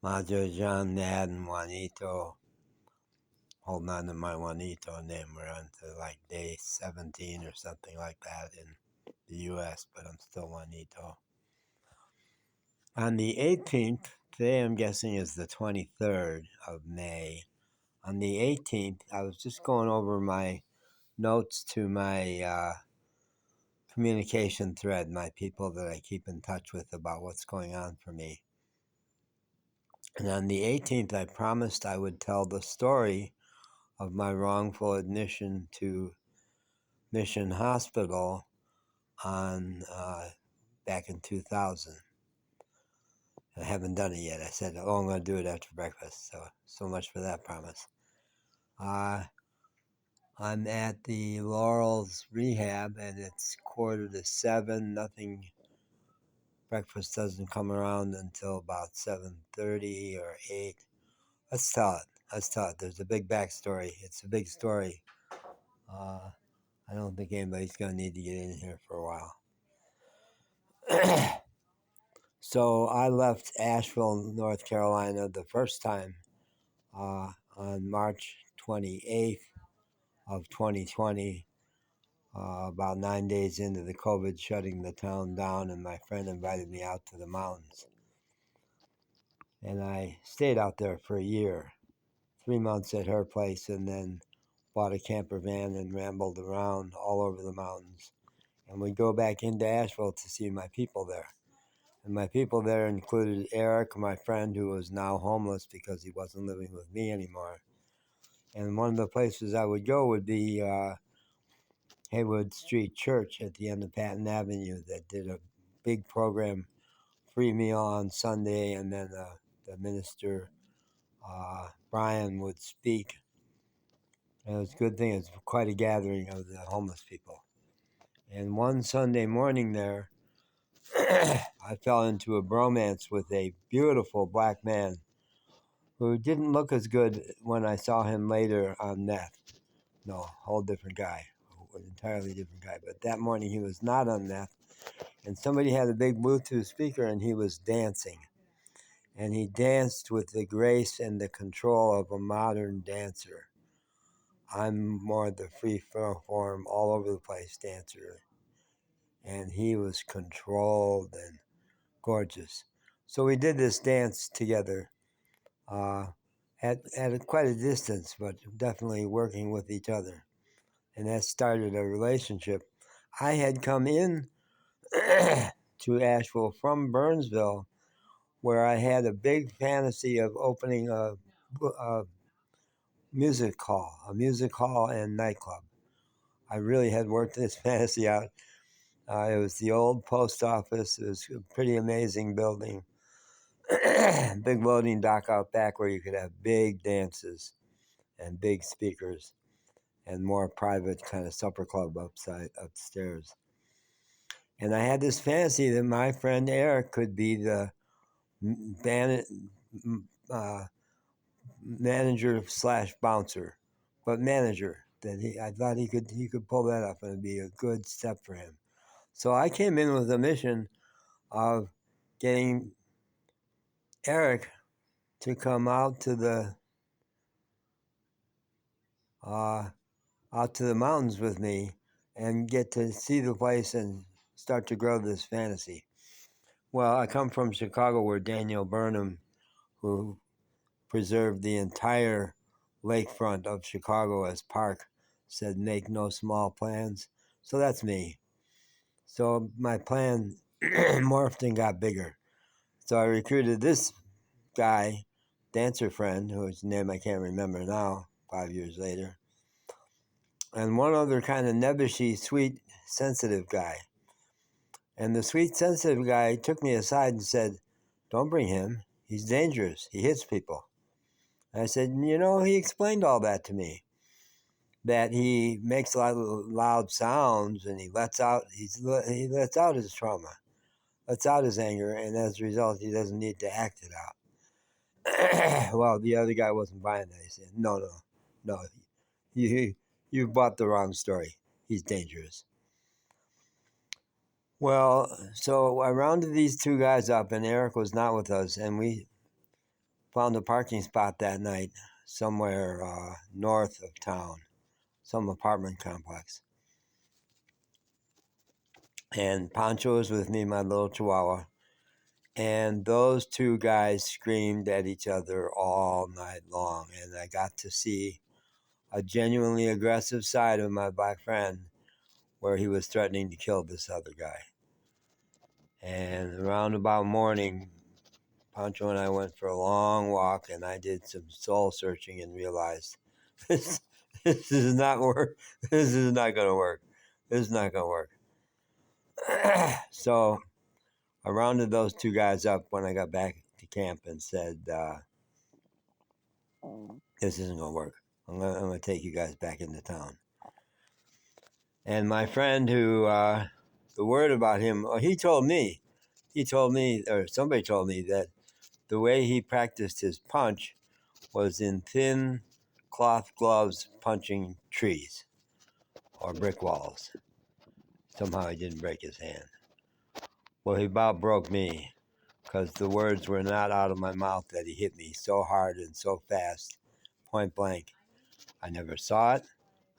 Majo, John, Nad, and Juanito. Holding on to my Juanito name. We're on to like day 17 or something like that in the U.S., but I'm still Juanito. On the 18th, today I'm guessing is the 23rd of May. On the 18th, I was just going over my notes to my communication thread, my people that I keep in touch with about what's going on for me. And on the 18th, I promised I would tell the story of my wrongful admission to Mission Hospital on back in 2000. I haven't done it yet. I said, I'm going to do it after breakfast. So much for that promise. I'm at the Laurels Rehab, and it's 6:45. Nothing. Breakfast doesn't come around until about 7:30 or 8. Let's tell it. There's a big backstory. It's a big story. I don't think anybody's going to need to get in here for a while. So I left Asheville, North Carolina the first time on March 28th of 2020, about 9 days into the COVID shutting the town down, and my friend invited me out to the mountains. And I stayed out there for a year, 3 months at her place, and then bought a camper van and rambled around all over the mountains. And we'd go back into Asheville to see my people there. And my people there included Eric, my friend, who was now homeless because he wasn't living with me anymore. And one of the places I would go would be Haywood Street Church at the end of Patton Avenue that did a big program, free meal on Sunday, and then the minister, Brian, would speak. And it was a good thing. It was quite a gathering of the homeless people. And one Sunday morning there, I fell into a bromance with a beautiful black man who didn't look as good when I saw him later on meth. No, whole different guy, an entirely different guy. But that morning he was not on meth, and somebody had a big Bluetooth speaker, and he was dancing. And he danced with the grace and the control of a modern dancer. I'm more the free form, all over the place dancer. And he was controlled and gorgeous. So we did this dance together at quite a distance, but definitely working with each other. And that started a relationship. I had come in to Asheville from Burnsville, where I had a big fantasy of opening a music hall and nightclub. I really had worked this fantasy out. It was the old post office. It was a pretty amazing building. Big loading dock out back where you could have big dances and big speakers and more private kind of supper club upstairs. And I had this fantasy that my friend Eric could be the manager slash bouncer, but manager. I thought he could pull that up, and it'd be a good step for him. So I came in with a mission of getting Eric to come out to the mountains with me and get to see the place and start to grow this fantasy. Well, I come from Chicago, where Daniel Burnham, who preserved the entire lakefront of Chicago as park, said, make no small plans. So that's me. So my plan morphed and got bigger. So I recruited this guy, dancer friend, whose name I can't remember now, 5 years later, and one other kind of nebbishy, sweet, sensitive guy. And the sweet, sensitive guy took me aside and said, don't bring him. He's dangerous. He hits people. And I said, he explained all that to me, that he makes a lot of loud sounds and he lets out his trauma, lets out his anger, and as a result, he doesn't need to act it out. Well, the other guy wasn't buying that. He said, no, you bought the wrong story. He's dangerous. Well, so I rounded these two guys up, and Eric was not with us, and we found a parking spot that night somewhere north of town, some apartment complex. And Pancho was with me, my little chihuahua. And those two guys screamed at each other all night long. And I got to see a genuinely aggressive side of my black friend where he was threatening to kill this other guy. And around about morning, Pancho and I went for a long walk, and I did some soul searching and realized this, this is not work. This is not going to work. This is not going to work. So I rounded those two guys up when I got back to camp and said, this isn't going to work. I'm going to take you guys back into town. And my friend who, the word about him, he told me, or somebody told me that the way he practiced his punch was in thin cloth gloves punching trees or brick walls. Somehow he didn't break his hand. Well, he about broke me because the words were not out of my mouth that he hit me so hard and so fast, point blank. I never saw it.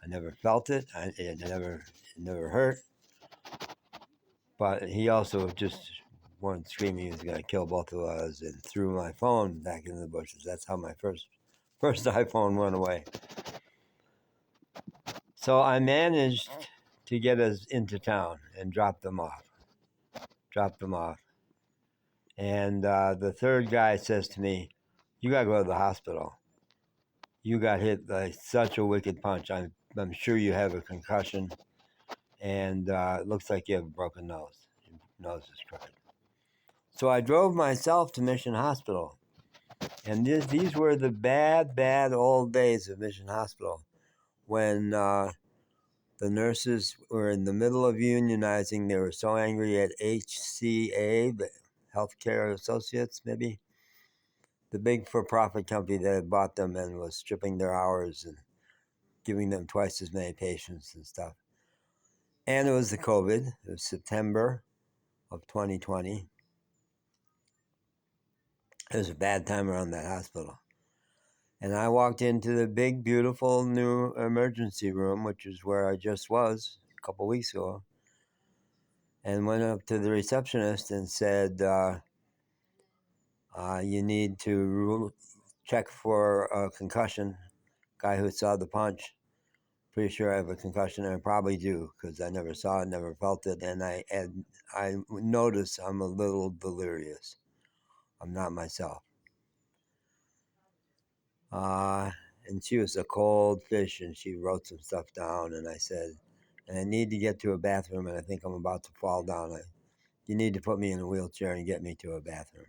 I never felt it. It never hurt. But he also just wanted screaming he was going to kill both of us and threw my phone back into the bushes. That's how my first iPhone went away. So I managed to get us into town and drop them off. And the third guy says to me, you got to go to the hospital. You got hit by such a wicked punch. I'm sure you have a concussion. And it looks like you have a broken nose. Your nose is crooked. So I drove myself to Mission Hospital. And these were the bad old days of Mission Hospital when the nurses were in the middle of unionizing. They were so angry at HCA, the Healthcare Associates, maybe, the big for-profit company that had bought them and was stripping their hours and giving them twice as many patients and stuff. And it was the COVID. It was September of 2020. It was a bad time around that hospital. And I walked into the big, beautiful new emergency room, which is where I just was a couple weeks ago, and went up to the receptionist and said, you need to check for a concussion. Guy who saw the punch, pretty sure I have a concussion, and I probably do because I never saw it, never felt it, and I notice I'm a little delirious. I'm not myself. And she was a cold fish, and she wrote some stuff down, and I said, and I need to get to a bathroom, and I think I'm about to fall down. You need to put me in a wheelchair and get me to a bathroom.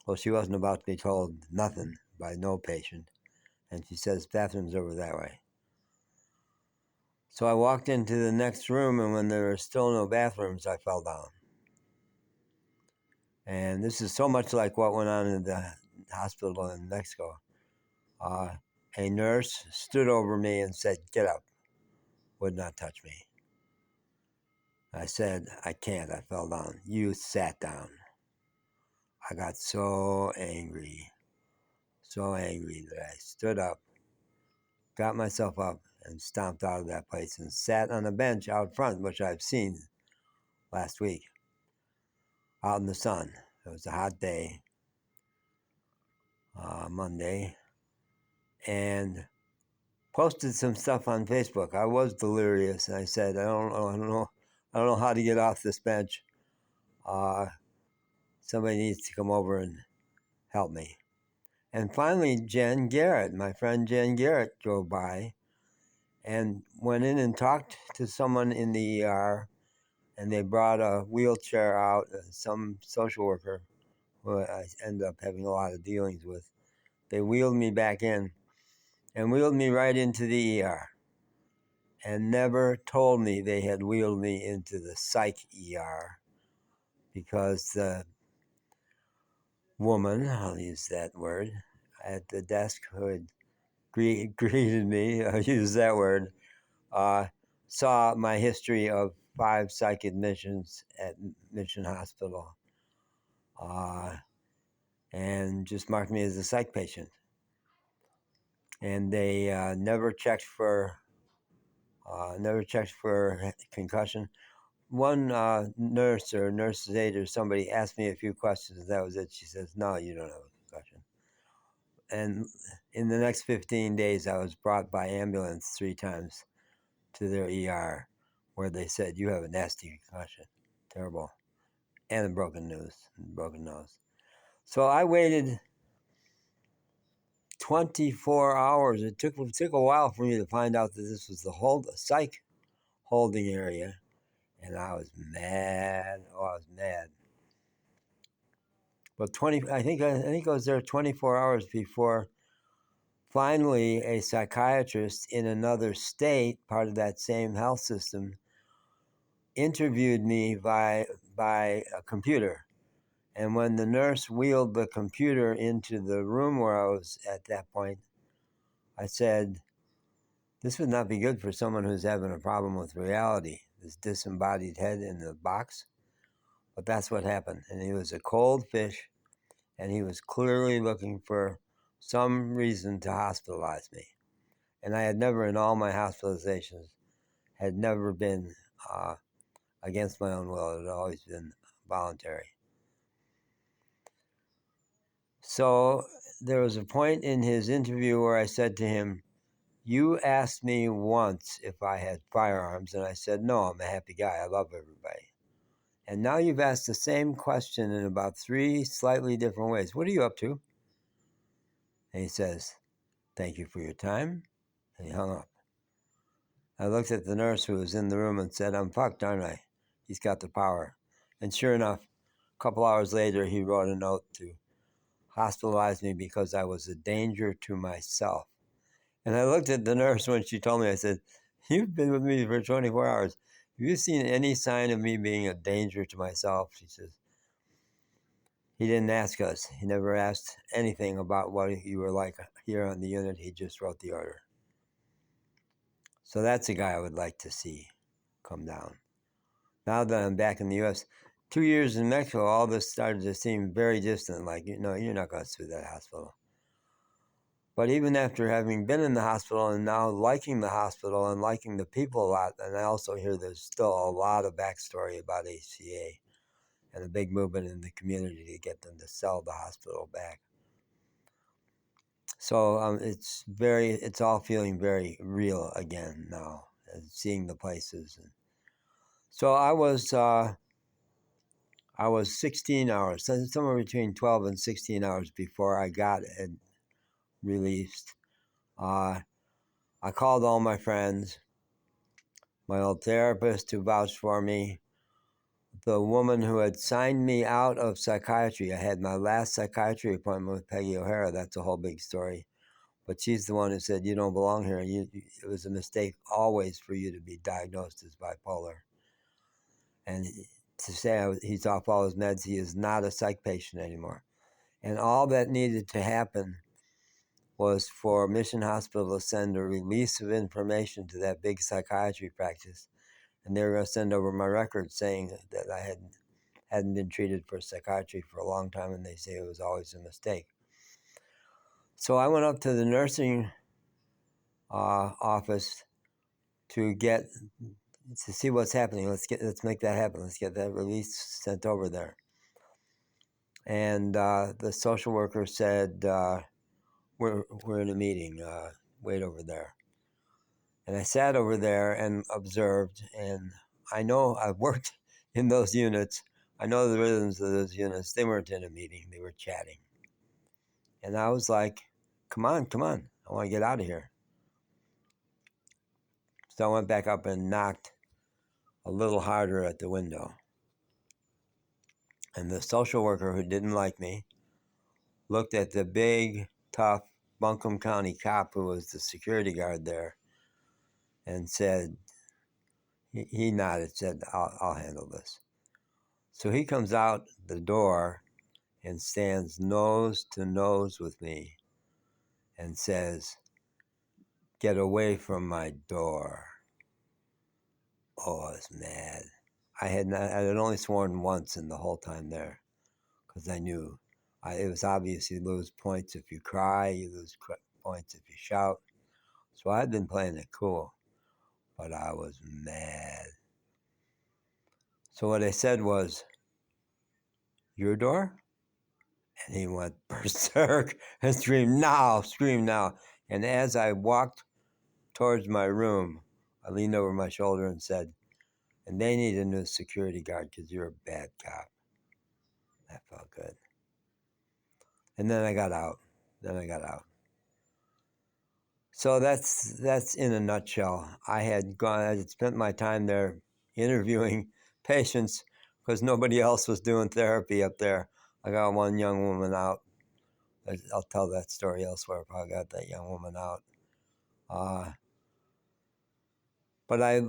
Well, she wasn't about to be told nothing by no patient, and she says, bathroom's over that way. So I walked into the next room, and when there were still no bathrooms, I fell down. And this is so much like what went on in the hospital in Mexico. A nurse stood over me and said, get up, would not touch me. I said, I can't, I fell down. You sat down. I got so angry that I stood up, got myself up, and stomped out of that place and sat on a bench out front, which I've seen last week, out in the sun. It was a hot day, Monday, and posted some stuff on Facebook. I was delirious, and I said, I don't know how to get off this bench. Somebody needs to come over and help me. And finally, Jen Garrett, my friend Jen Garrett, drove by and went in and talked to someone in the ER, and they brought a wheelchair out, some social worker who I ended up having a lot of dealings with. They wheeled me back in and wheeled me right into the ER and never told me they had wheeled me into the psych ER because the woman, I'll use that word, at the desk who had greeted me, I'll use that word, saw my history of 5 psych admissions at Mission Hospital, and just marked me as a psych patient. And they never checked for concussion. One nurse or nurse's aide or somebody asked me a few questions. That was it. She says, "No, you don't have a concussion." And in the next 15 days, I was brought by ambulance 3 times to their ER, where they said, "You have a nasty concussion, terrible, and a broken nose." So I waited 24 hours. It took a while for me to find out that this was the psych holding area, and I was mad. Oh, I was mad. But I think I was there 24 hours before finally a psychiatrist in another state, part of that same health system, interviewed me by a computer. And when the nurse wheeled the computer into the room where I was at that point, I said, "This would not be good for someone who's having a problem with reality, this disembodied head in the box." But that's what happened. And he was a cold fish, and he was clearly looking for some reason to hospitalize me. And I had never, in all my hospitalizations, had never been against my own will. It had always been voluntary. So there was a point in his interview where I said to him, "You asked me once if I had firearms," and I said, "No, I'm a happy guy. I love everybody. And now you've asked the same question in about 3 slightly different ways. What are you up to?" And he says, "Thank you for your time," and he hung up. I looked at the nurse who was in the room and said, "I'm fucked, aren't I? He's got the power." And sure enough, a couple hours later, he wrote a note to hospitalize me because I was a danger to myself. And I looked at the nurse when she told me, I said, "You've been with me for 24 hours. Have you seen any sign of me being a danger to myself?" She says, "He didn't ask us. He never asked anything about what you were like here on the unit. He just wrote the order." So that's a guy I would like to see come down. Now that I'm back in the U.S., 2 years in Mexico, all this started to seem very distant, like, you're not going to sue that hospital. But even after having been in the hospital and now liking the hospital and liking the people a lot, and I also hear there's still a lot of backstory about HCA and a big movement in the community to get them to sell the hospital back. So it's all feeling very real again now, and seeing the places. So I was 16 hours, somewhere between 12 and 16 hours before I got released. I called all my friends, my old therapist who vouched for me, the woman who had signed me out of psychiatry. I had my last psychiatry appointment with Peggy O'Hara. That's a whole big story. But she's the one who said, "You don't belong here. It was a mistake always for you to be diagnosed as bipolar." And to say he's off all his meds, he is not a psych patient anymore. And all that needed to happen was for Mission Hospital to send a release of information to that big psychiatry practice. And they were going to send over my record saying that I hadn't been treated for psychiatry for a long time, and they say it was always a mistake. So I went up to the nursing office to see what's happening. Let's make that happen. Let's get that release sent over there. And the social worker said, we're in a meeting. Wait over there. And I sat over there and observed. And I know I've worked in those units. I know the rhythms of those units. They weren't in a meeting. They were chatting. And I was like, come on. I want to get out of here. So I went back up and knocked a little harder at the window. And the social worker, who didn't like me, looked at the big, tough Buncombe County cop who was the security guard there and said, he nodded, said, I'll handle this. So he comes out the door and stands nose to nose with me and says, "Get away from my door." Oh, I was mad. I had only sworn once in the whole time there, because I knew It was obvious you lose points if you cry, you lose points if you shout. So I'd been playing it cool, but I was mad. So what I said was, your door? And he went berserk and screamed now. And as I walked towards my room, I leaned over my shoulder and said, and they need a new security guard because you're a bad cop. That felt good. And then I got out. So that's in a nutshell. I had spent my time there interviewing patients because nobody else was doing therapy up there. I got one young woman out. I'll tell that story elsewhere if I got that young woman out. But I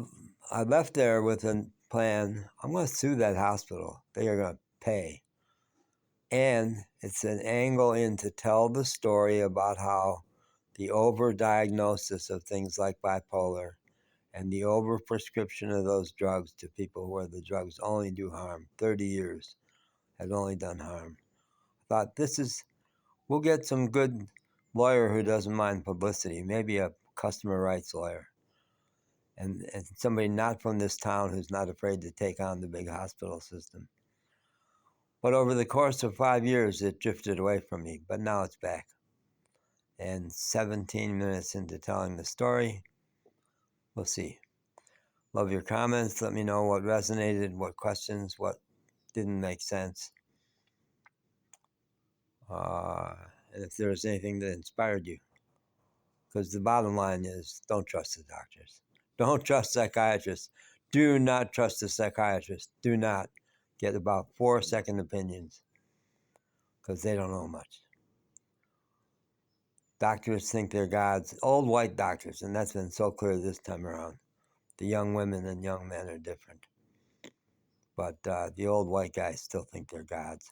left there with a plan. I'm going to sue that hospital. They are going to pay. And it's an angle in to tell the story about how the overdiagnosis of things like bipolar and the overprescription of those drugs to people where the drugs only do harm. 30 years had only done harm. I thought we'll get some good lawyer who doesn't mind publicity, maybe a customer rights lawyer. And somebody not from this town who's not afraid to take on the big hospital system. But over the course of 5 years, it drifted away from me, but now it's back. And 17 minutes into telling the story, we'll see. Love your comments. Let me know what resonated, what questions, what didn't make sense. And if there was anything that inspired you. Because the bottom line is, don't trust the doctors. Don't trust psychiatrists. Do not trust the psychiatrist. Do not get about 4-second opinions because they don't know much. Doctors think they're gods. Old white doctors, and that's been so clear this time around. The young women and young men are different. But the old white guys still think they're gods.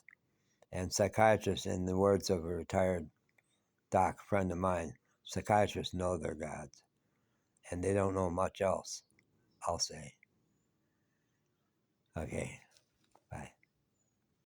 And psychiatrists, in the words of a retired doc friend of mine, psychiatrists know they're gods. And they don't know much else, I'll say. Okay.